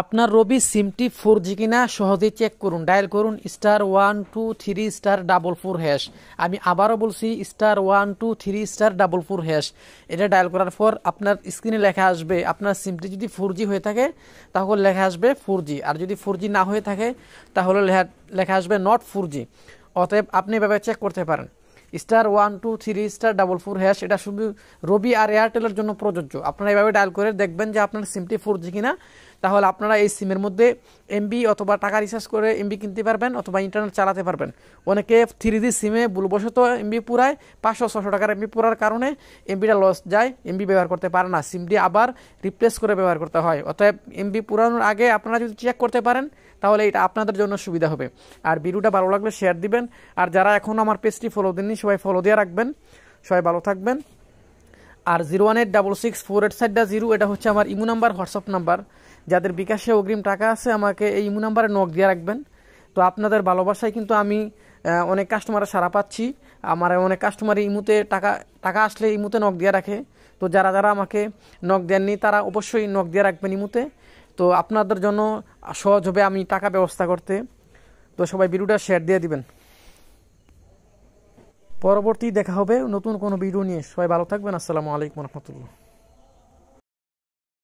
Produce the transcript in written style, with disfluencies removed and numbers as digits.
আপনার রবি সিমটি 4G কিনা সহজেই চেক করুন। ডায়াল করুন *123*44#। আমি আবারও বলছি *123*44#। এটা ডায়াল করার পর আপনার স্ক্রিনে লেখা আসবে, আপনার সিমটি যদি 4G হয়ে থাকে তাহলে লেখা আসবে 4G, আর যদি 4G না হয়ে থাকে তাহলে লেখা আসবে নট 4G। অতএব আপনি এভাবে চেক করতে পারেন। *123*44#, এটা শুধু রবি আর এয়ারটেলের জন্য প্রযোজ্য। আপনারা এভাবে ডায়াল করে দেখবেন যে আপনার সিমটি 4G কিনা। তাহলে আপনারা এই সিমের মধ্যে এমবি অথবা টাকা রিচার্জ করে এমবি কিনতে পারবেন অথবা ইন্টারনেট চালাতে পারবেন। অনেকে 3G সিমে ভুলবশত এমবি পুরায় 500-600 টাকার এমবি পুরার কারণে এমবিটা লস যায়, এমবি ব্যবহার করতে পারে না, সিমটি আবার রিপ্লেস করে ব্যবহার করতে হয়। অতএব এমবি পুরানোর আগে আপনারা যদি চেক করতে পারেন তাহলে এটা আপনাদের জন্য সুবিধা হবে। আর ভিডিওটা ভালো লাগলে শেয়ার দিবেন। আর যারা এখন আমার পেজটি ফলো দেননি সবাই ফলো দিয়ে রাখবেন। সবাই ভালো থাকবেন। আর 018664860, এটা হচ্ছে আমার ইমো নাম্বার, হোয়াটসঅ্যাপ নাম্বার। যাদের বিকাশে অগ্রিম টাকা আছে আমাকে এই ইমো নাম্বারে নক দিয়ে রাখবেন। তো আপনাদের ভালোবাসায় কিন্তু আমি অনেক কাস্টমারের সাড়া পাচ্ছি। আমার অনেক কাস্টমার ইমুতে টাকা আসলে ইমুতে নক দিয়ে রাখে। তো যারা যারা আমাকে নক দেননি তারা অবশ্যই নক দিয়ে রাখবেন ইমুতে। তো আপনাদের জন্য সহজ হবে আমি টাকা ব্যবস্থা করতে। তো সবাই ভিডিওটা শেয়ার দিয়ে দিবেন। পরবর্তী দেখা হবে নতুন কোনো ভিডিও নিয়ে। সবাই ভালো থাকবেন। আসসালামু আলাইকুম রহমতুল্লাহ।